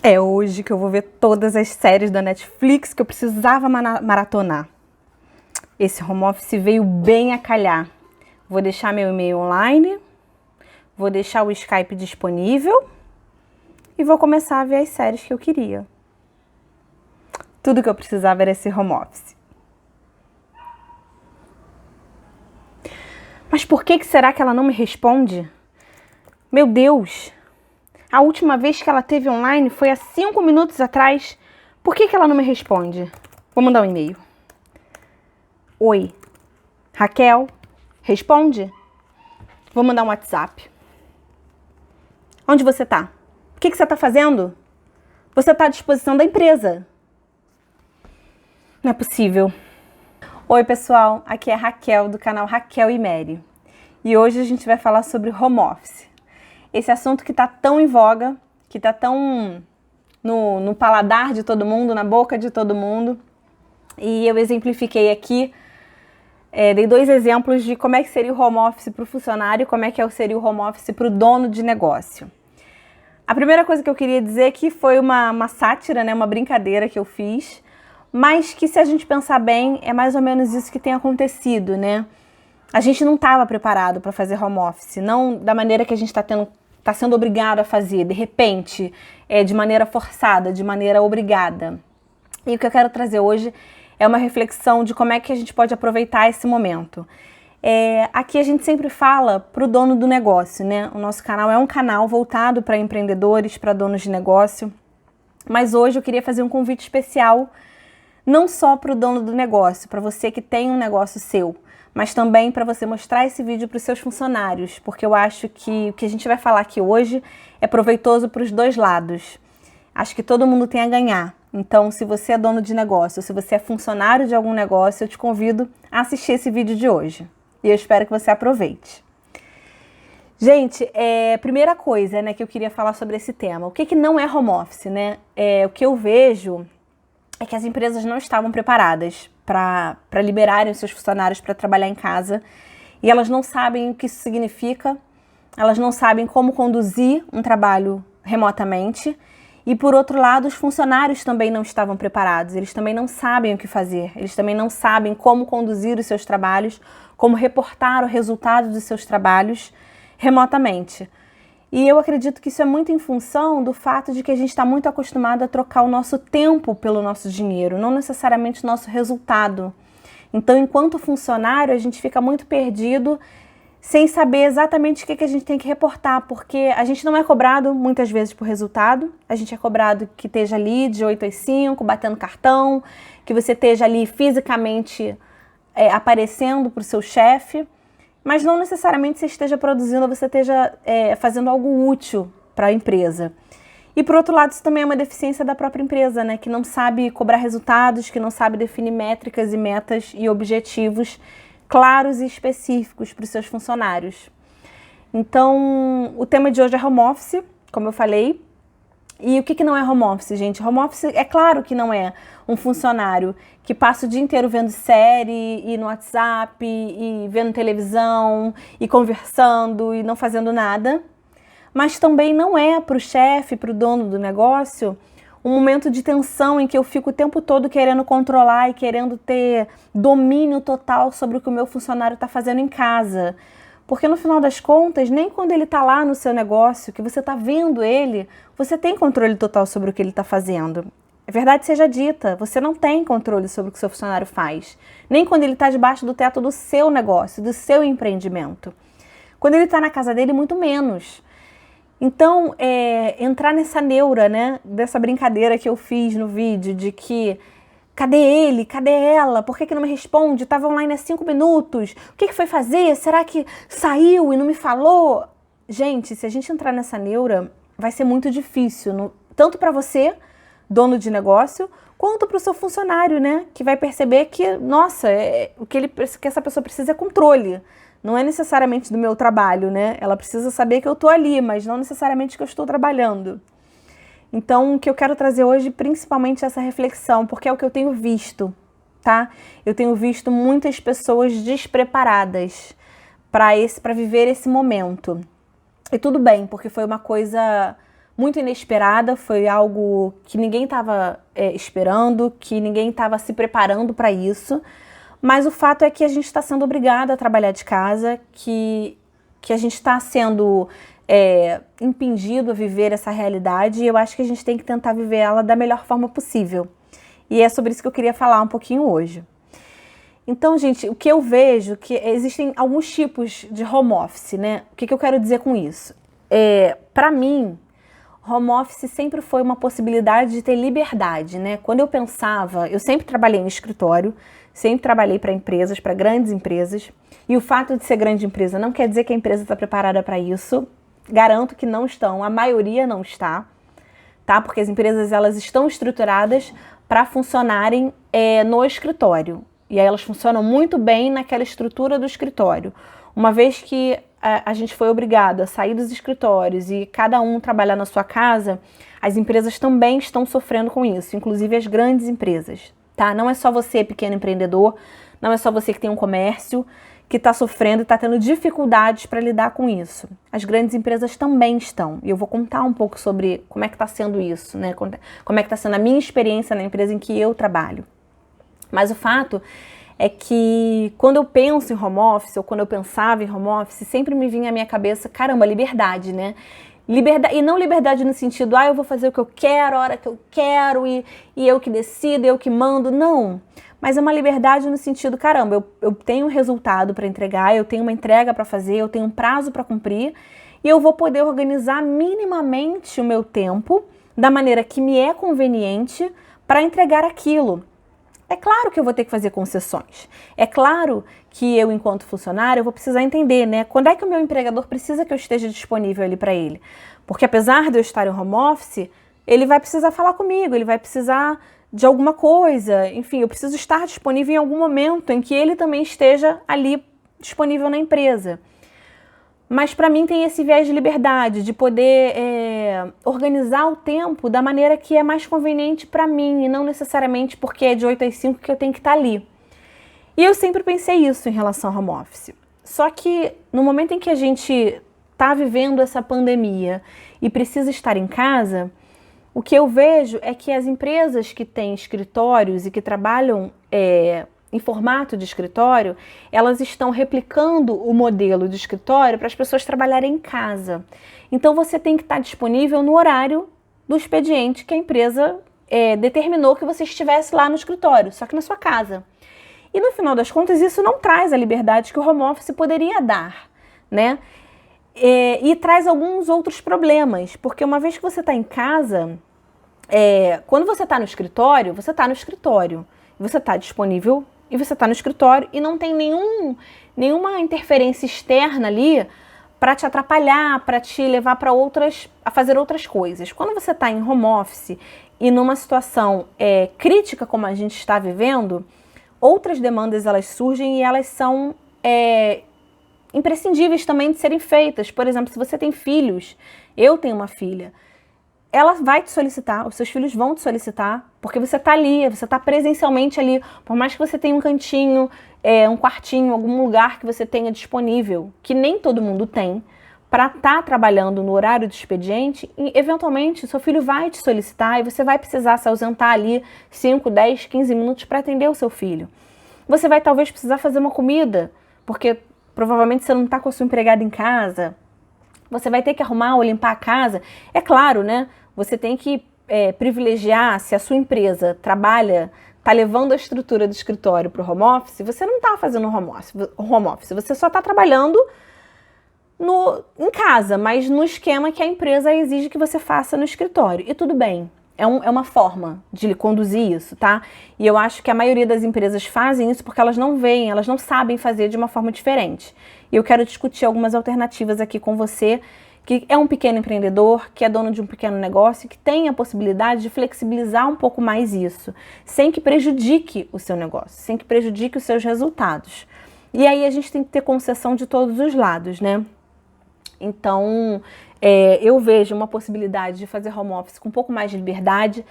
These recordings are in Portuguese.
É hoje que eu vou ver todas as séries da Netflix que eu precisava maratonar. Esse home office veio bem a calhar. Vou deixar meu e-mail online, vou deixar o Skype disponível e vou começar a ver as séries que eu queria. Tudo que eu precisava era esse home office. Mas por que será que ela não me responde? Meu Deus! A última vez que ela teve online foi há 5 minutos atrás. Por que ela não me responde? Vou mandar um e-mail. Oi, Raquel, responde? Vou mandar um WhatsApp. Onde você tá? O que você tá fazendo? Você tá à disposição da empresa. Não é possível. Oi, pessoal, aqui é a Raquel do canal Raquel e Mary. E hoje a gente vai falar sobre home office. Esse assunto que tá tão em voga, que tá tão no paladar de todo mundo, na boca de todo mundo. E eu exemplifiquei aqui, dei 2 exemplos de como é que seria o home office para o funcionário e como é que seria o home office para o dono de negócio. A primeira coisa que eu queria dizer é que foi uma sátira, né, uma brincadeira que eu fiz, mas que, se a gente pensar bem, é mais ou menos isso que tem acontecido, né? A gente não estava preparado para fazer home office, não da maneira que a gente está sendo obrigado a fazer, de repente, de maneira forçada, de maneira obrigada. E o que eu quero trazer hoje é uma reflexão de como é que a gente pode aproveitar esse momento. Aqui a gente sempre fala para o dono do negócio, né? O nosso canal é um canal voltado para empreendedores, para donos de negócio, mas hoje eu queria fazer um convite especial, não só para o dono do negócio, para você que tem um negócio seu, mas também para você mostrar esse vídeo para os seus funcionários, porque eu acho que o que a gente vai falar aqui hoje é proveitoso para os dois lados. Acho que todo mundo tem a ganhar. Então, se você é dono de negócio, se você é funcionário de algum negócio, eu te convido a assistir esse vídeo de hoje. E eu espero que você aproveite. Gente, primeira coisa, né, que eu queria falar sobre esse tema. O que não é home office, né? O que eu vejo é que as empresas não estavam preparadas para liberarem os seus funcionários para trabalhar em casa. E elas não sabem o que isso significa, elas não sabem como conduzir um trabalho remotamente. E, por outro lado, os funcionários também não estavam preparados, eles também não sabem o que fazer, eles também não sabem como conduzir os seus trabalhos, como reportar o resultado dos seus trabalhos remotamente. E eu acredito que isso é muito em função do fato de que a gente está muito acostumado a trocar o nosso tempo pelo nosso dinheiro, não necessariamente o nosso resultado. Então, enquanto funcionário, a gente fica muito perdido, sem saber exatamente o que a gente tem que reportar, porque a gente não é cobrado muitas vezes por resultado, a gente é cobrado que esteja ali de 8 às 5, batendo cartão, que você esteja ali fisicamente aparecendo para o seu chefe, mas não necessariamente você esteja produzindo, você esteja fazendo algo útil para a empresa. E, por outro lado, isso também é uma deficiência da própria empresa, né, que não sabe cobrar resultados, que não sabe definir métricas e metas e objetivos claros e específicos para os seus funcionários. Então, o tema de hoje é home office, como eu falei. E o que não é home office, gente? Home office, é claro que não é um funcionário que passa o dia inteiro vendo série, e no WhatsApp, e vendo televisão, e conversando, e não fazendo nada. Mas também não é para o chefe, para o dono do negócio, um momento de tensão em que eu fico o tempo todo querendo controlar e querendo ter domínio total sobre o que o meu funcionário está fazendo em casa. Porque no final das contas, nem quando ele está lá no seu negócio, que você está vendo ele, você tem controle total sobre o que ele está fazendo. É verdade seja dita, você não tem controle sobre o que o seu funcionário faz. Nem quando ele está debaixo do teto do seu negócio, do seu empreendimento. Quando ele está na casa dele, muito menos. Então, entrar nessa neura, né, dessa brincadeira que eu fiz no vídeo, de que cadê ele, cadê ela, por que não me responde, estava online há 5 minutos, o que foi fazer, será que saiu e não me falou? Gente, se a gente entrar nessa neura, vai ser muito difícil, tanto para você, dono de negócio, quanto para o seu funcionário, né, que vai perceber que, nossa, o que essa pessoa precisa é controle. Não é necessariamente do meu trabalho, né? Ela precisa saber que eu estou ali, mas não necessariamente que eu estou trabalhando. Então, o que eu quero trazer hoje, principalmente essa reflexão, porque é o que eu tenho visto, tá? Eu tenho visto muitas pessoas despreparadas para viver esse momento. E tudo bem, porque foi uma coisa muito inesperada, foi algo que ninguém estava esperando, que ninguém estava se preparando para isso. Mas o fato é que a gente está sendo obrigado a trabalhar de casa, que a gente está sendo impingido a viver essa realidade, e eu acho que a gente tem que tentar viver ela da melhor forma possível. E é sobre isso que eu queria falar um pouquinho hoje. Então, gente, o que eu vejo que existem alguns tipos de home office, né? O que eu quero dizer com isso? Para mim, home office sempre foi uma possibilidade de ter liberdade, né? Quando eu pensava, eu sempre trabalhei em escritório, sempre trabalhei para empresas, para grandes empresas, e o fato de ser grande empresa não quer dizer que a empresa está preparada para isso. Garanto que não estão, a maioria não está, tá? Porque as empresas, elas estão estruturadas para funcionarem no escritório. E aí elas funcionam muito bem naquela estrutura do escritório. Uma vez que a gente foi obrigado a sair dos escritórios e cada um trabalhar na sua casa, as empresas também estão sofrendo com isso, inclusive as grandes empresas, tá? Não é só você, pequeno empreendedor, não é só você que tem um comércio que está sofrendo e está tendo dificuldades para lidar com isso. As grandes empresas também estão. E eu vou contar um pouco sobre como é que está sendo isso, né? Como é que está sendo a minha experiência na empresa em que eu trabalho. Mas o fato é que quando eu penso em home office, ou quando eu pensava em home office, sempre me vinha à minha cabeça, caramba, liberdade, né? Liberdade, e não liberdade no sentido, eu vou fazer o que eu quero, a hora que eu quero, e eu que decido, eu que mando, não. Mas é uma liberdade no sentido, caramba, eu tenho um resultado para entregar, eu tenho uma entrega para fazer, eu tenho um prazo para cumprir, e eu vou poder organizar minimamente o meu tempo da maneira que me é conveniente para entregar aquilo. É claro que eu vou ter que fazer concessões. É claro que eu, enquanto funcionário, eu vou precisar entender, né? Quando é que o meu empregador precisa que eu esteja disponível ali para ele? Porque apesar de eu estar em home office, ele vai precisar falar comigo, ele vai precisar de alguma coisa. Enfim, eu preciso estar disponível em algum momento em que ele também esteja ali disponível na empresa. Mas para mim tem esse viés de liberdade, de poder organizar o tempo da maneira que é mais conveniente para mim, e não necessariamente porque é de 8 às 5 que eu tenho que estar ali. E eu sempre pensei isso em relação ao home office. Só que no momento em que a gente está vivendo essa pandemia e precisa estar em casa, o que eu vejo é que as empresas que têm escritórios e que trabalham em formato de escritório, elas estão replicando o modelo de escritório para as pessoas trabalharem em casa. Então você tem que estar disponível no horário do expediente que a empresa determinou que você estivesse lá no escritório, só que na sua casa. E no final das contas isso não traz a liberdade que o home office poderia dar, né? E traz alguns outros problemas, porque uma vez que você está em casa, quando você está no escritório, você está disponível e você está no escritório e não tem nenhuma interferência externa ali para te atrapalhar, para te levar a fazer outras coisas. Quando você está em home office e numa situação crítica como a gente está vivendo, outras demandas elas surgem e elas são imprescindíveis também de serem feitas. Por exemplo, se você tem filhos, eu tenho uma filha, ela vai te solicitar, os seus filhos vão te solicitar, porque você está ali, você está presencialmente ali, por mais que você tenha um cantinho, um quartinho, algum lugar que você tenha disponível, que nem todo mundo tem, para estar trabalhando no horário do expediente, e eventualmente seu filho vai te solicitar e você vai precisar se ausentar ali 5, 10, 15 minutos para atender o seu filho. Você vai talvez precisar fazer uma comida, porque provavelmente você não está com a sua empregada em casa. Você vai ter que arrumar ou limpar a casa. É claro, né? Você tem que privilegiar, se a sua empresa está levando a estrutura do escritório para o home office, você não está fazendo home office, você só está trabalhando em casa, mas no esquema que a empresa exige que você faça no escritório. E tudo bem, é uma forma de conduzir isso, tá? E eu acho que a maioria das empresas fazem isso porque elas não veem, elas não sabem fazer de uma forma diferente. E eu quero discutir algumas alternativas aqui com você, que é um pequeno empreendedor, que é dono de um pequeno negócio, que tem a possibilidade de flexibilizar um pouco mais isso, sem que prejudique o seu negócio, sem que prejudique os seus resultados. E aí a gente tem que ter concessão de todos os lados, né? Então, eu vejo uma possibilidade de fazer home office com um pouco mais de liberdade,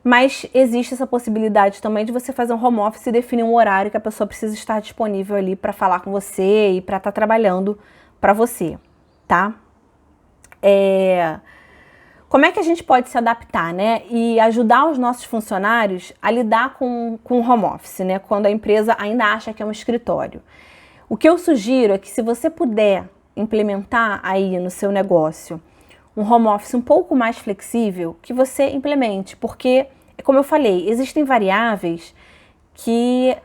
mas existe essa possibilidade também de você fazer um home office e definir um horário que a pessoa precisa estar disponível ali para falar com você e para estar trabalhando para você, tá? Como é que a gente pode se adaptar, né? E ajudar os nossos funcionários a lidar com o home office, né? Quando a empresa ainda acha que é um escritório. O que eu sugiro é que, se você puder implementar aí no seu negócio um home office um pouco mais flexível, que você implemente, porque, como eu falei, existem variáveis que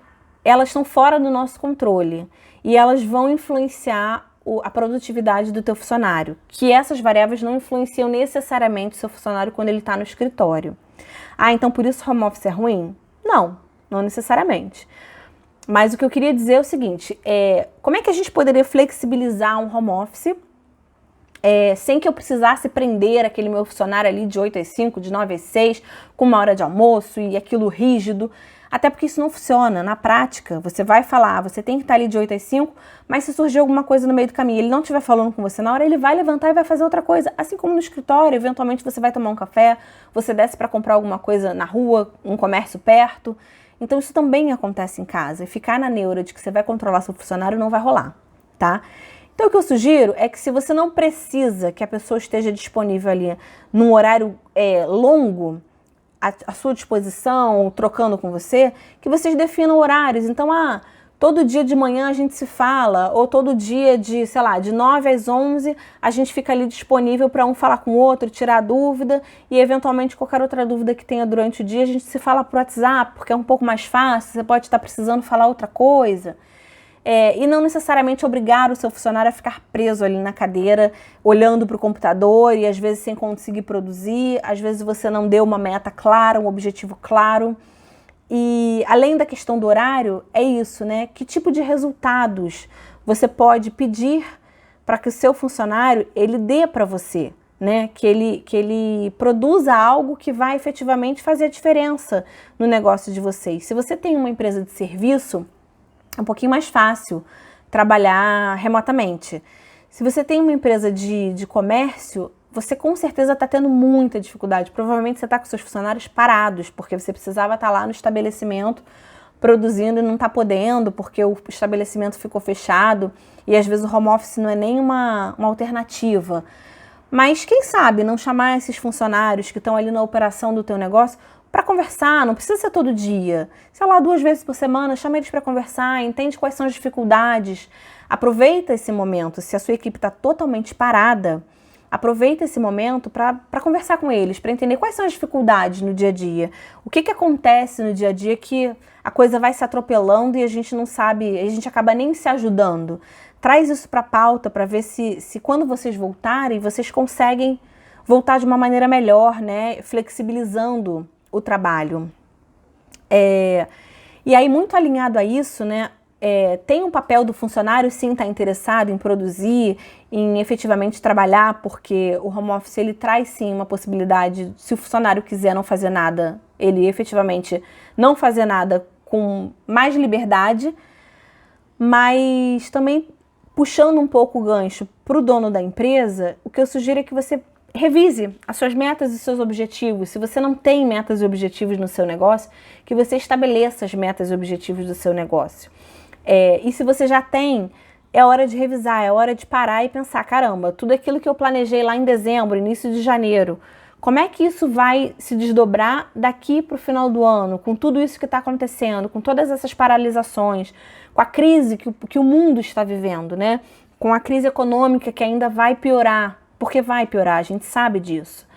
elas estão fora do nosso controle e elas vão influenciar a produtividade do teu funcionário, que essas variáveis não influenciam necessariamente o seu funcionário quando ele está no escritório. Ah, então por isso home office é ruim? Não, não necessariamente. Mas o que eu queria dizer é o seguinte, como é que a gente poderia flexibilizar um home office sem que eu precisasse prender aquele meu funcionário ali de 8 às 5, de 9 às 6, com uma hora de almoço e aquilo rígido? Até porque isso não funciona. Na prática, você vai falar, você tem que estar ali de 8 às 5, mas se surgir alguma coisa no meio do caminho, ele não estiver falando com você na hora, ele vai levantar e vai fazer outra coisa. Assim como no escritório, eventualmente você vai tomar um café, você desce para comprar alguma coisa na rua, um comércio perto. Então isso também acontece em casa. E ficar na neura de que você vai controlar seu funcionário não vai rolar, tá? Então o que eu sugiro é que, se você não precisa que a pessoa esteja disponível ali num horário longo, à sua disposição, trocando com você, que vocês definam horários. Então, todo dia de manhã a gente se fala, ou todo dia de, sei lá, de 9 às 11, a gente fica ali disponível para um falar com o outro, tirar dúvida, e eventualmente qualquer outra dúvida que tenha durante o dia, a gente se fala por WhatsApp, porque é um pouco mais fácil, você pode estar precisando falar outra coisa. E não necessariamente obrigar o seu funcionário a ficar preso ali na cadeira, olhando para o computador e às vezes sem conseguir produzir, às vezes você não deu uma meta clara, um objetivo claro. E além da questão do horário, é isso, né? Que tipo de resultados você pode pedir para que o seu funcionário ele dê para você, né? Que ele produza algo que vai efetivamente fazer a diferença no negócio de vocês. Se você tem uma empresa de serviço, é um pouquinho mais fácil trabalhar remotamente. Se você tem uma empresa de comércio, você com certeza está tendo muita dificuldade. Provavelmente você está com seus funcionários parados, porque você precisava estar lá no estabelecimento produzindo e não está podendo, porque o estabelecimento ficou fechado, e às vezes o home office não é nem uma alternativa. Mas quem sabe não chamar esses funcionários que estão ali na operação do teu negócio para conversar, não precisa ser todo dia. Sei lá, 2 vezes por semana, chama eles para conversar, entende quais são as dificuldades. Aproveita esse momento. Se a sua equipe está totalmente parada, aproveita esse momento para conversar com eles, para entender quais são as dificuldades no dia a dia. O que acontece no dia a dia que a coisa vai se atropelando e a gente não sabe, a gente acaba nem se ajudando. Traz isso para a pauta para ver se quando vocês voltarem, vocês conseguem voltar de uma maneira melhor, né? Flexibilizando o trabalho. E aí, muito alinhado a isso, né? Tem um papel do funcionário, sim, estar interessado em produzir, em efetivamente trabalhar, porque o home office ele traz, sim, uma possibilidade, se o funcionário quiser não fazer nada, ele efetivamente não fazer nada com mais liberdade, mas também puxando um pouco o gancho para o dono da empresa, o que eu sugiro é que você revise as suas metas e seus objetivos. Se você não tem metas e objetivos no seu negócio, que você estabeleça as metas e objetivos do seu negócio. E se você já tem, é hora de revisar, é hora de parar e pensar, caramba, tudo aquilo que eu planejei lá em dezembro, início de janeiro, como é que isso vai se desdobrar daqui para o final do ano, com tudo isso que está acontecendo, com todas essas paralisações, com a crise que o mundo está vivendo, né? Com a crise econômica que ainda vai piorar, porque vai piorar, a gente sabe disso.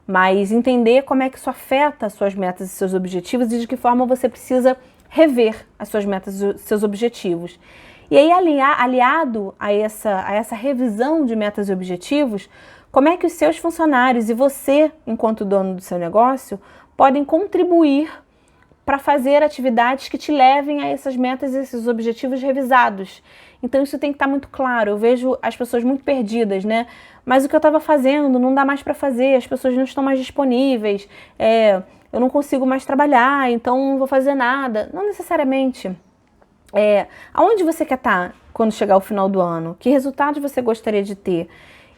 Mas entender como é que isso afeta as suas metas e seus objetivos e de que forma você precisa rever as suas metas e seus objetivos. E aí, aliado a essa revisão de metas e objetivos, como é que os seus funcionários e você, enquanto dono do seu negócio, podem contribuir para fazer atividades que te levem a essas metas e esses objetivos revisados. Então isso tem que estar muito claro. Eu vejo as pessoas muito perdidas, né? Mas o que eu estava fazendo não dá mais para fazer, as pessoas não estão mais disponíveis, eu não consigo mais trabalhar, então não vou fazer nada. Não necessariamente. Aonde você quer estar quando chegar o final do ano? Que resultados você gostaria de ter?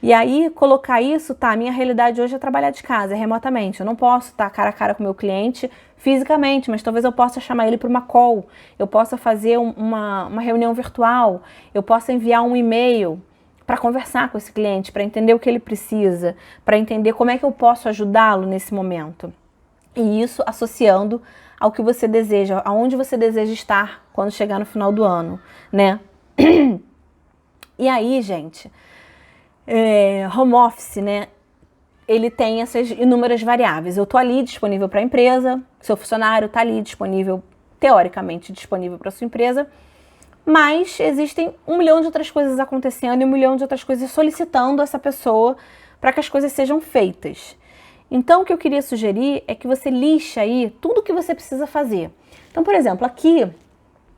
E aí, colocar isso, a minha realidade hoje é trabalhar de casa, remotamente. Eu não posso estar cara a cara com o meu cliente fisicamente, mas talvez eu possa chamar ele para uma call, eu possa fazer uma reunião virtual, eu possa enviar um e-mail para conversar com esse cliente, para entender o que ele precisa, para entender como é que eu posso ajudá-lo nesse momento. E isso associando ao que você deseja, aonde você deseja estar quando chegar no final do ano, né? E aí, gente, home office, né? Ele tem essas inúmeras variáveis. Eu tô ali disponível para a empresa, seu funcionário tá ali disponível, teoricamente disponível para sua empresa, mas existem 1 milhão de outras coisas acontecendo e 1 milhão de outras coisas solicitando essa pessoa para que as coisas sejam feitas. Então, o que eu queria sugerir é que você lixe aí tudo o que você precisa fazer. Então, por exemplo, aqui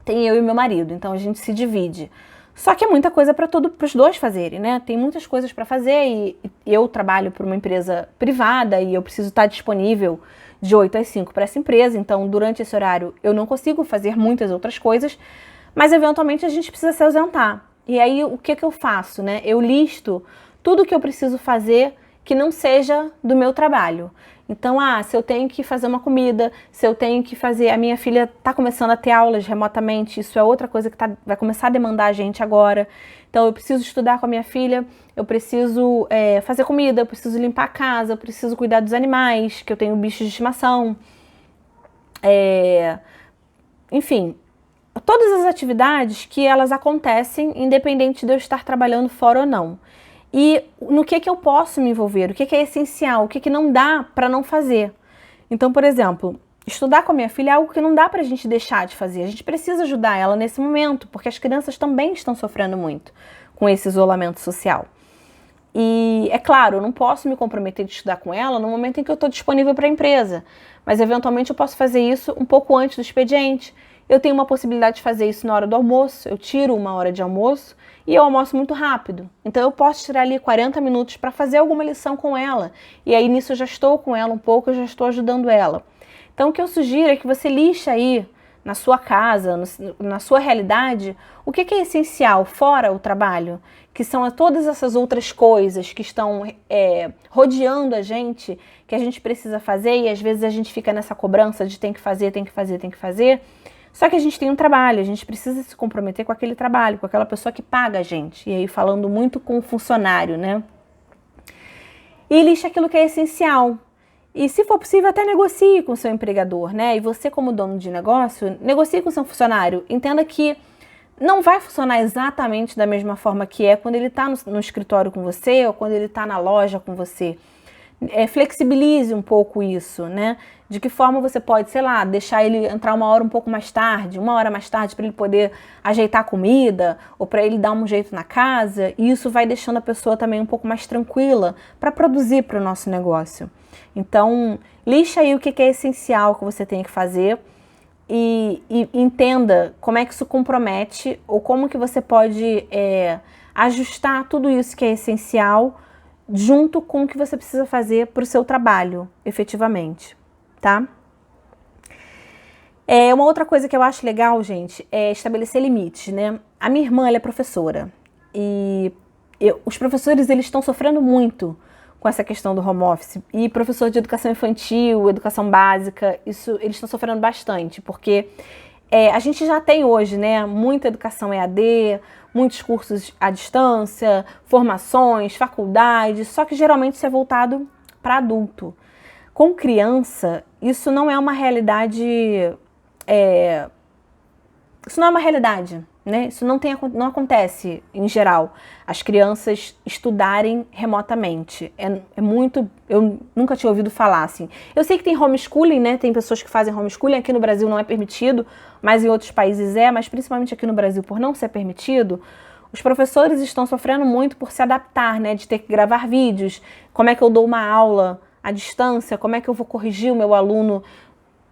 tem eu e meu marido, então a gente se divide. Só que é muita coisa para os dois fazerem, né? Tem muitas coisas para fazer e eu trabalho por uma empresa privada e eu preciso estar disponível de 8 às 5 para essa empresa. Então, durante esse horário, eu não consigo fazer muitas outras coisas, mas eventualmente a gente precisa se ausentar. E aí, o que eu faço, né? Eu listo tudo o que eu preciso fazer que não seja do meu trabalho. Então, se eu tenho que fazer uma comida, se eu tenho que fazer... A minha filha está começando a ter aulas remotamente, isso é outra coisa que vai começar a demandar a gente agora. Então, eu preciso estudar com a minha filha, eu preciso fazer comida, eu preciso limpar a casa, eu preciso cuidar dos animais, que eu tenho bichos de estimação. Enfim, todas as atividades que elas acontecem, independente de eu estar trabalhando fora ou não. E no que eu posso me envolver, o que é essencial, o que não dá para não fazer. Então, por exemplo, estudar com a minha filha é algo que não dá para a gente deixar de fazer. A gente precisa ajudar ela nesse momento, porque as crianças também estão sofrendo muito com esse isolamento social. E é claro, eu não posso me comprometer de estudar com ela no momento em que eu estou disponível para a empresa, mas eventualmente eu posso fazer isso um pouco antes do expediente. Eu tenho uma possibilidade de fazer isso na hora do almoço, eu tiro 1 hora de almoço e eu almoço muito rápido. Então eu posso tirar ali 40 minutos para fazer alguma lição com ela. E aí nisso eu já estou com ela um pouco, eu já estou ajudando ela. Então o que eu sugiro é que você lixe aí na sua casa, na sua realidade, o que é essencial fora o trabalho, que são todas essas outras coisas que estão rodeando a gente, que a gente precisa fazer e às vezes a gente fica nessa cobrança de tem que fazer, tem que fazer, tem que fazer. Só que a gente tem um trabalho, a gente precisa se comprometer com aquele trabalho, com aquela pessoa que paga a gente. E aí falando muito com o funcionário, né? E lixe aquilo que é essencial. E se for possível, até negocie com o seu empregador, né? E você como dono de negócio, negocie com o seu funcionário. Entenda que não vai funcionar exatamente da mesma forma que é quando ele está no escritório com você ou quando ele está na loja com você. Flexibilize um pouco isso, né? De que forma você pode, sei lá, deixar ele entrar 1 hora um pouco mais tarde, 1 hora mais tarde para ele poder ajeitar a comida ou para ele dar um jeito na casa. E isso vai deixando a pessoa também um pouco mais tranquila para produzir para o nosso negócio. Então, lixe aí o que é essencial que você tem que fazer e entenda como é que isso compromete ou como que você pode ajustar tudo isso que é essencial junto com o que você precisa fazer para o seu trabalho, efetivamente, tá? Uma outra coisa que eu acho legal, gente, é estabelecer limites, né? A minha irmã, ela é professora e os professores, eles estão sofrendo muito com essa questão do home office. E professor de educação infantil, educação básica, eles estão sofrendo bastante, porque a gente já tem hoje, né, muita educação EAD, muitos cursos à distância, formações, faculdades, só que geralmente isso é voltado para adulto. Com criança, isso não é uma realidade, né? Isso não acontece em geral. As crianças estudarem remotamente. Eu nunca tinha ouvido falar assim. Eu sei que tem homeschooling, né? Tem pessoas que fazem homeschooling. Aqui no Brasil não é permitido, mas em outros países mas principalmente aqui no Brasil, por não ser permitido, os professores estão sofrendo muito por se adaptar, né? De ter que gravar vídeos. Como é que eu dou uma aula à distância? Como é que eu vou corrigir o meu aluno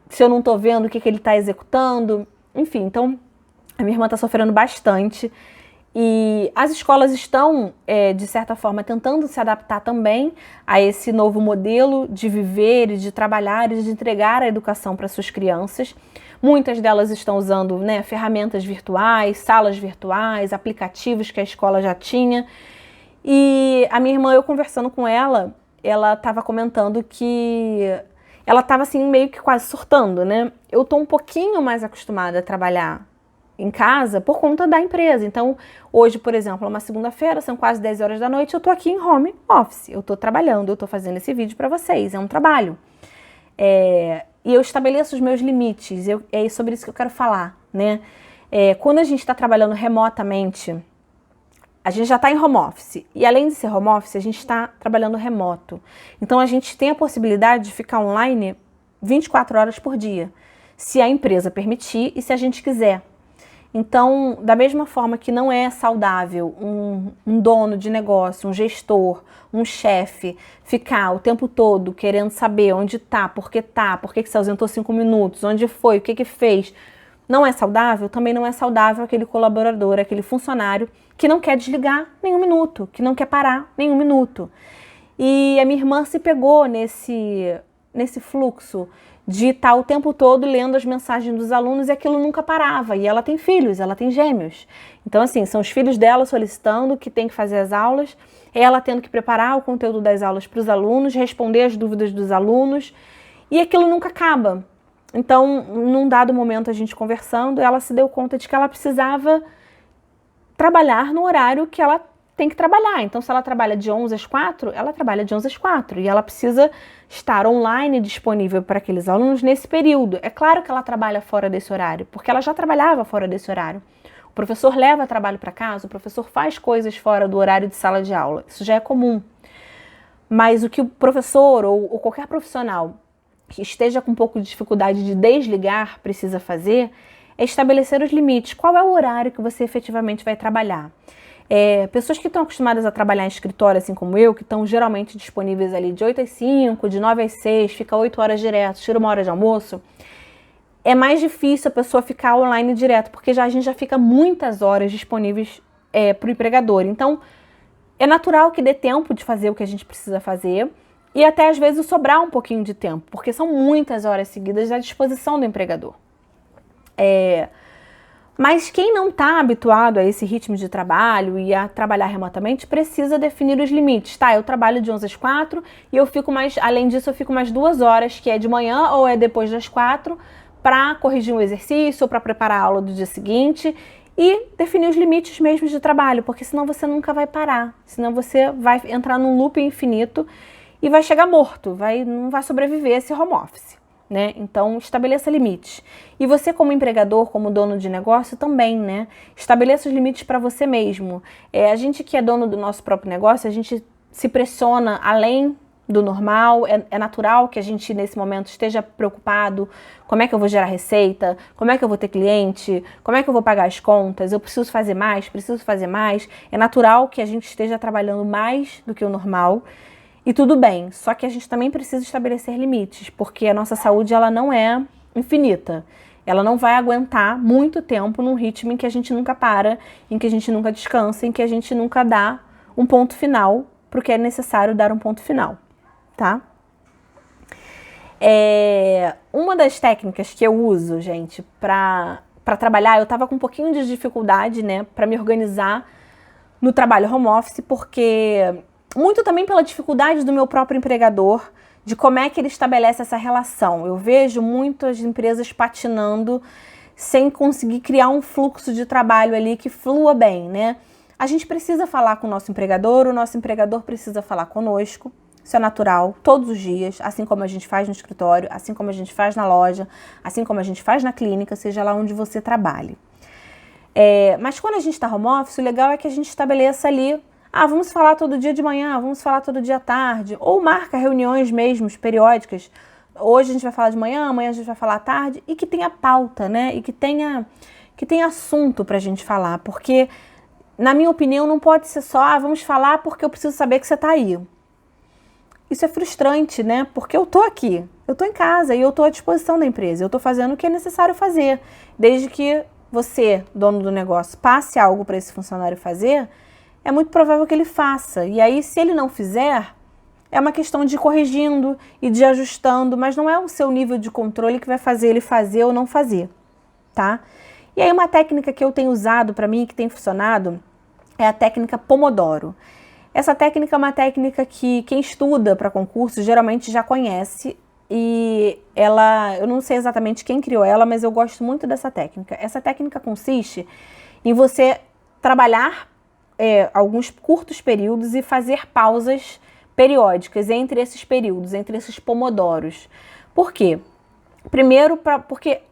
se eu não estou vendo o que ele está executando? Enfim, então a minha irmã está sofrendo bastante e as escolas estão, de certa forma, tentando se adaptar também a esse novo modelo de viver e de trabalhar e de entregar a educação para suas crianças. Muitas delas estão usando, né, ferramentas virtuais, salas virtuais, aplicativos que a escola já tinha. E a minha irmã, eu conversando com ela estava comentando que ela estava assim meio que quase surtando, né? Eu estou um pouquinho mais acostumada a trabalhar em casa por conta da empresa. Então, hoje, por exemplo, é uma segunda-feira, são quase 10 horas da noite, eu tô aqui em home office, eu tô trabalhando, eu tô fazendo esse vídeo para vocês, é um trabalho. E eu estabeleço os meus limites, é sobre isso que eu quero falar, né? Quando a gente está trabalhando remotamente, a gente já está em home office, e além de ser home office, a gente está trabalhando remoto. Então, a gente tem a possibilidade de ficar online 24 horas por dia, se a empresa permitir e se a gente quiser. Então, da mesma forma que não é saudável um dono de negócio, um gestor, um chefe, ficar o tempo todo querendo saber onde tá, por que se ausentou 5 minutos, onde foi, o que fez, não é saudável, também não é saudável aquele colaborador, aquele funcionário que não quer desligar nenhum minuto, que não quer parar nenhum minuto. E a minha irmã se pegou nesse fluxo de estar o tempo todo lendo as mensagens dos alunos e aquilo nunca parava. E ela tem filhos, ela tem gêmeos. Então, assim, são os filhos dela solicitando que tem que fazer as aulas, ela tendo que preparar o conteúdo das aulas para os alunos, responder as dúvidas dos alunos, e aquilo nunca acaba. Então, num dado momento, a gente conversando, ela se deu conta de que ela precisava trabalhar no horário que ela tem que trabalhar. Então, se ela trabalha de 11 às 4, ela trabalha de 11 às 4. E ela precisa estar online disponível para aqueles alunos nesse período. É claro que ela trabalha fora desse horário, porque ela já trabalhava fora desse horário. O professor leva trabalho para casa, o professor faz coisas fora do horário de sala de aula. Isso já é comum. Mas o que o professor ou qualquer profissional que esteja com um pouco de dificuldade de desligar precisa fazer é estabelecer os limites. Qual é o horário que você efetivamente vai trabalhar? Pessoas que estão acostumadas a trabalhar em escritório, assim como eu, que estão geralmente disponíveis ali de 8 às 5, de 9 às 6, fica 8 horas direto, tira uma hora de almoço, é mais difícil a pessoa ficar online direto, porque a gente já fica muitas horas disponíveis para o empregador. Então, é natural que dê tempo de fazer o que a gente precisa fazer e até às vezes sobrar um pouquinho de tempo, porque são muitas horas seguidas à disposição do empregador. Mas quem não está habituado a esse ritmo de trabalho e a trabalhar remotamente precisa definir os limites. Tá, eu trabalho de 11 às 4 e eu fico além disso, eu fico mais 2 horas, que é de manhã ou é depois das 4, para corrigir um exercício ou para preparar a aula do dia seguinte e definir os limites mesmo de trabalho, porque senão você nunca vai parar, senão você vai entrar num loop infinito e vai chegar morto, não vai sobreviver esse home office. Né? Então, estabeleça limites. E você, como empregador, como dono de negócio, também, né? Estabeleça os limites para você mesmo. A gente que é dono do nosso próprio negócio, a gente se pressiona além do normal. É natural que a gente, nesse momento, esteja preocupado. Como é que eu vou gerar receita? Como é que eu vou ter cliente? Como é que eu vou pagar as contas? Eu preciso fazer mais? Preciso fazer mais? É natural que a gente esteja trabalhando mais do que o normal. E tudo bem, só que a gente também precisa estabelecer limites, porque a nossa saúde ela não é infinita. Ela não vai aguentar muito tempo num ritmo em que a gente nunca para, em que a gente nunca descansa, em que a gente nunca dá um ponto final para o que é necessário dar um ponto final, tá? Uma das técnicas que eu uso, gente, para trabalhar, eu estava com um pouquinho de dificuldade, né, para me organizar no trabalho home office, porque muito também pela dificuldade do meu próprio empregador, de como é que ele estabelece essa relação. Eu vejo muitas empresas patinando sem conseguir criar um fluxo de trabalho ali que flua bem, né? A gente precisa falar com o nosso empregador precisa falar conosco. Isso é natural, todos os dias, assim como a gente faz no escritório, assim como a gente faz na loja, assim como a gente faz na clínica, seja lá onde você trabalhe. Mas quando a gente está home office, o legal é que a gente estabeleça ali vamos falar todo dia de manhã, vamos falar todo dia à tarde, ou marca reuniões mesmo, periódicas. Hoje a gente vai falar de manhã, amanhã a gente vai falar à tarde, e que tenha pauta, né? E que tenha assunto pra gente falar, porque, na minha opinião, não pode ser só, vamos falar porque eu preciso saber que você tá aí. Isso é frustrante, né? Porque eu tô aqui, eu tô em casa e eu tô à disposição da empresa, eu tô fazendo o que é necessário fazer. Desde que você, dono do negócio, passe algo para esse funcionário fazer, é muito provável que ele faça. E aí, se ele não fizer, é uma questão de ir corrigindo e de ir ajustando, mas não é o seu nível de controle que vai fazer ele fazer ou não fazer, tá? E aí, uma técnica que eu tenho usado para mim, que tem funcionado, é a técnica Pomodoro. Essa técnica é uma técnica que quem estuda para concurso geralmente já conhece, e ela, eu não sei exatamente quem criou ela, mas eu gosto muito dessa técnica. Essa técnica consiste em você trabalhar alguns curtos períodos e fazer pausas periódicas entre esses períodos, entre esses pomodoros. Por quê? Primeiro, porque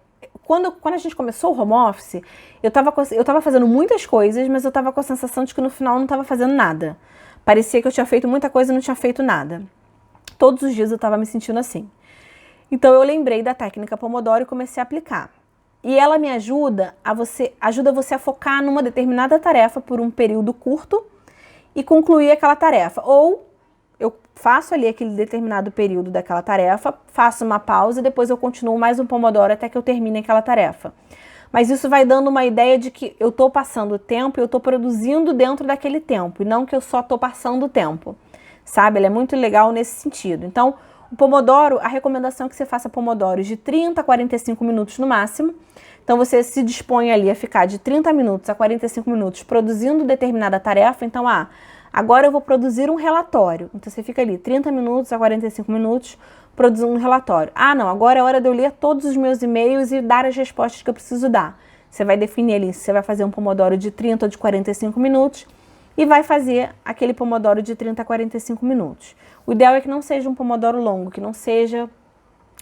quando a gente começou o home office, eu estava fazendo muitas coisas, mas eu estava com a sensação de que no final eu não estava fazendo nada. Parecia que eu tinha feito muita coisa e não tinha feito nada. Todos os dias eu estava me sentindo assim. Então eu lembrei da técnica Pomodoro e comecei a aplicar. E ela me ajuda você a focar numa determinada tarefa por um período curto e concluir aquela tarefa. Ou eu faço ali aquele determinado período daquela tarefa, faço uma pausa e depois eu continuo mais um Pomodoro até que eu termine aquela tarefa. Mas isso vai dando uma ideia de que eu estou passando tempo e eu estou produzindo dentro daquele tempo, e não que eu só estou passando tempo, sabe? Ele é muito legal nesse sentido. Então, o Pomodoro, a recomendação é que você faça Pomodoros de 30 a 45 minutos no máximo. Então, você se dispõe ali a ficar de 30 minutos a 45 minutos produzindo determinada tarefa. Então, agora eu vou produzir um relatório. Então, você fica ali 30 minutos a 45 minutos produzindo um relatório. Não, agora é hora de eu ler todos os meus e-mails e dar as respostas que eu preciso dar. Você vai definir ali se você vai fazer um Pomodoro de 30 ou de 45 minutos e vai fazer aquele Pomodoro de 30 a 45 minutos. O ideal é que não seja um Pomodoro longo, que não seja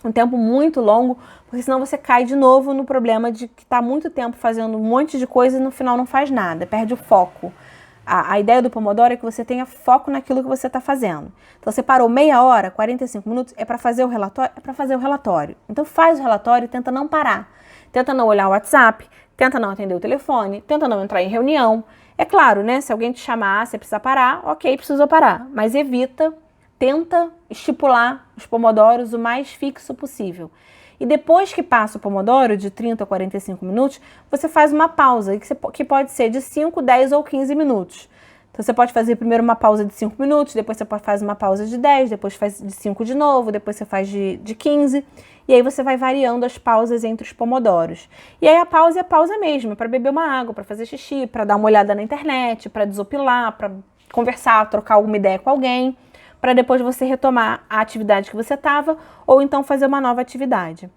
um tempo muito longo, porque senão você cai de novo no problema de que está muito tempo fazendo um monte de coisa e no final não faz nada, perde o foco. A ideia do Pomodoro é que você tenha foco naquilo que você está fazendo. Então, você parou meia hora, 45 minutos, é para fazer o relatório? É para fazer o relatório. Então, faz o relatório e tenta não parar. Tenta não olhar o WhatsApp, tenta não atender o telefone, tenta não entrar em reunião. É claro, né? Se alguém te chamar, você precisa parar, ok, precisou parar. Mas tenta estipular os pomodoros o mais fixo possível. E depois que passa o Pomodoro, de 30 a 45 minutos, você faz uma pausa, que pode ser de 5, 10 ou 15 minutos. Então, você pode fazer primeiro uma pausa de 5 minutos, depois você faz uma pausa de 10, depois faz de 5 de novo, depois você faz de 15. E aí você vai variando as pausas entre os pomodoros. E aí a pausa é a pausa mesmo, para beber uma água, para fazer xixi, para dar uma olhada na internet, para desopilar, para conversar, trocar alguma ideia com alguém, para depois você retomar a atividade que você estava, ou então fazer uma nova atividade.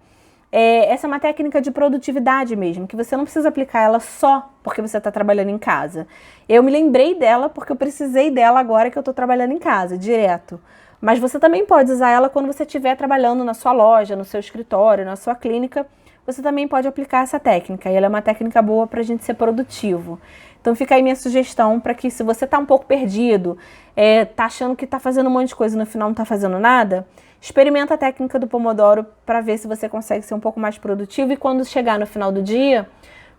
Essa é uma técnica de produtividade mesmo, que você não precisa aplicar ela só porque você está trabalhando em casa. Eu me lembrei dela porque eu precisei dela agora que eu estou trabalhando em casa, direto. Mas você também pode usar ela quando você estiver trabalhando na sua loja, no seu escritório, na sua clínica. Você também pode aplicar essa técnica, e ela é uma técnica boa para a gente ser produtivo. Então fica aí minha sugestão para que, se você está um pouco perdido, está achando que está fazendo um monte de coisa e no final não está fazendo nada, experimenta a técnica do Pomodoro para ver se você consegue ser um pouco mais produtivo, e quando chegar no final do dia,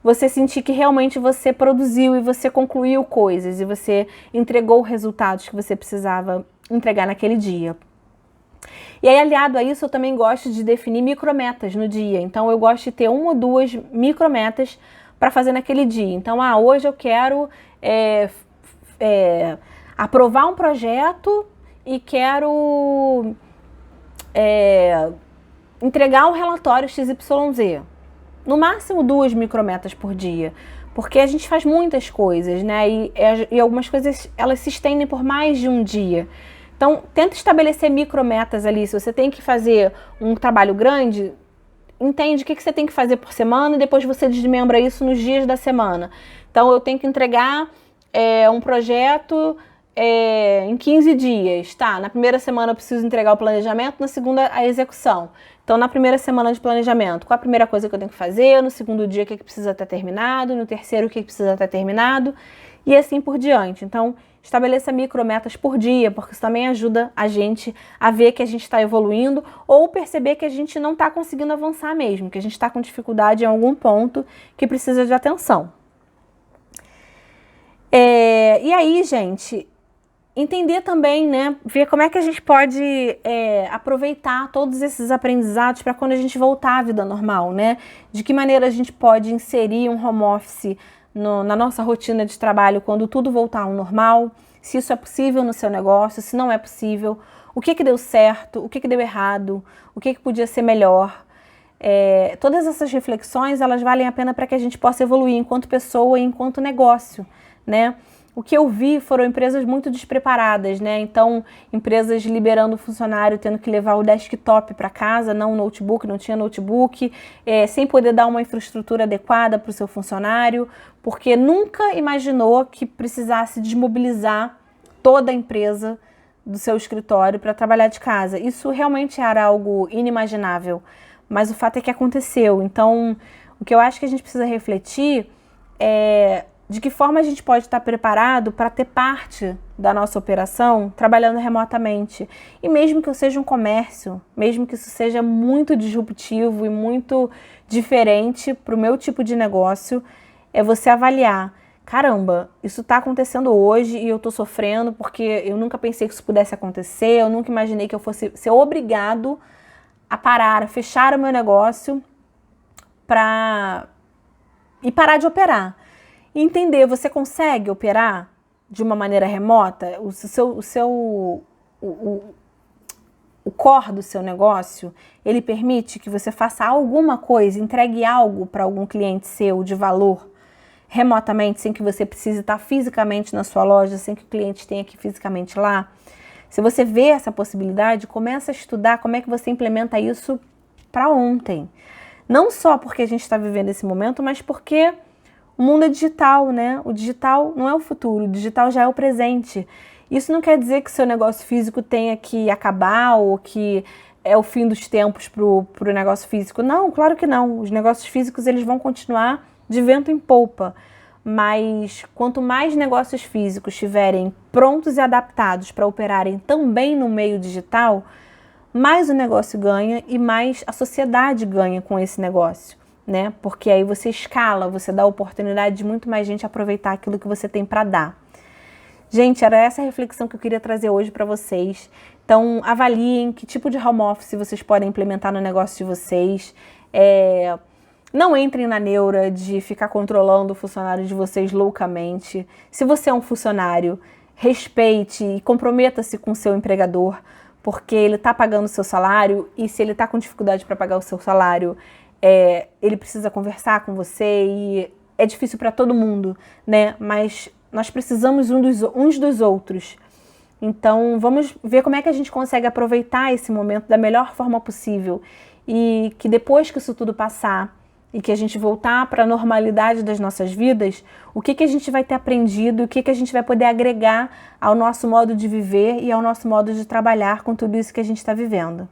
você sentir que realmente você produziu e você concluiu coisas e você entregou resultados que você precisava entregar naquele dia. E aí, aliado a isso, eu também gosto de definir micrometas no dia. Então, eu gosto de ter 1 ou 2 micrometas para fazer naquele dia. Então, hoje eu quero aprovar um projeto e quero entregar um relatório XYZ. No máximo 2 micrometas por dia. Porque a gente faz muitas coisas, né? E algumas coisas, elas se estendem por mais de um dia. Então, tenta estabelecer micrometas ali. Se você tem que fazer um trabalho grande, entende o que você tem que fazer por semana e depois você desmembra isso nos dias da semana. Então, eu tenho que entregar um projeto em 15 dias. Tá, na primeira semana eu preciso entregar o planejamento, na segunda a execução. Então, na primeira semana de planejamento, qual a primeira coisa que eu tenho que fazer? No segundo dia, o que precisa estar terminado? No terceiro, o que precisa estar terminado? E assim por diante. Então, estabeleça micrometas por dia, porque isso também ajuda a gente a ver que a gente está evoluindo, ou perceber que a gente não está conseguindo avançar mesmo, que a gente está com dificuldade em algum ponto que precisa de atenção. E aí, gente, entender também, né, ver como é que a gente pode aproveitar todos esses aprendizados para quando a gente voltar à vida normal, né? De que maneira a gente pode inserir um home office na nossa rotina de trabalho quando tudo voltar ao normal, se isso é possível no seu negócio, se não é possível, o que deu certo, o que deu errado, o que podia ser melhor. Todas essas reflexões, elas valem a pena para que a gente possa evoluir enquanto pessoa e enquanto negócio, né? o que eu vi foram empresas muito despreparadas, né? Então, empresas liberando o funcionário tendo que levar o desktop para casa, não o notebook, não tinha notebook, sem poder dar uma infraestrutura adequada para o seu funcionário, porque nunca imaginou que precisasse desmobilizar toda a empresa do seu escritório para trabalhar de casa. Isso realmente era algo inimaginável, mas o fato é que aconteceu. Então, o que eu acho que a gente precisa refletir é de que forma a gente pode estar preparado para ter parte da nossa operação trabalhando remotamente. E mesmo que eu seja um comércio, mesmo que isso seja muito disruptivo e muito diferente para o meu tipo de negócio, é você avaliar, caramba, isso está acontecendo hoje e eu estou sofrendo porque eu nunca pensei que isso pudesse acontecer, eu nunca imaginei que eu fosse ser obrigado a parar, a fechar o meu negócio e parar de operar. E entender, você consegue operar de uma maneira remota? O core do seu negócio, ele permite que você faça alguma coisa, entregue algo para algum cliente seu de valor remotamente, sem que você precise estar fisicamente na sua loja, sem que o cliente tenha que ir fisicamente lá? Se você vê essa possibilidade, começa a estudar como é que você implementa isso para ontem. Não só porque a gente está vivendo esse momento, mas porque o mundo é digital, né? O digital não é o futuro, o digital já é o presente. Isso não quer dizer que seu negócio físico tenha que acabar ou que é o fim dos tempos para o negócio físico. Não, claro que não. Os negócios físicos eles vão continuar de vento em polpa. Mas quanto mais negócios físicos estiverem prontos e adaptados para operarem também no meio digital, mais o negócio ganha e mais a sociedade ganha com esse negócio. Né? Porque aí você escala, você dá a oportunidade de muito mais gente aproveitar aquilo que você tem para dar. Gente, era essa a reflexão que eu queria trazer hoje para vocês. Então, avaliem que tipo de home office vocês podem implementar no negócio de vocês. Não entrem na neura de ficar controlando o funcionário de vocês loucamente. Se você é um funcionário, respeite e comprometa-se com o seu empregador, porque ele está pagando o seu salário e se ele está com dificuldade para pagar o seu salário, ele precisa conversar com você e é difícil para todo mundo, né? Mas nós precisamos uns dos outros. Então, vamos ver como é que a gente consegue aproveitar esse momento da melhor forma possível e que depois que isso tudo passar e que a gente voltar para a normalidade das nossas vidas, o que a gente vai ter aprendido, o que a gente vai poder agregar ao nosso modo de viver e ao nosso modo de trabalhar com tudo isso que a gente está vivendo.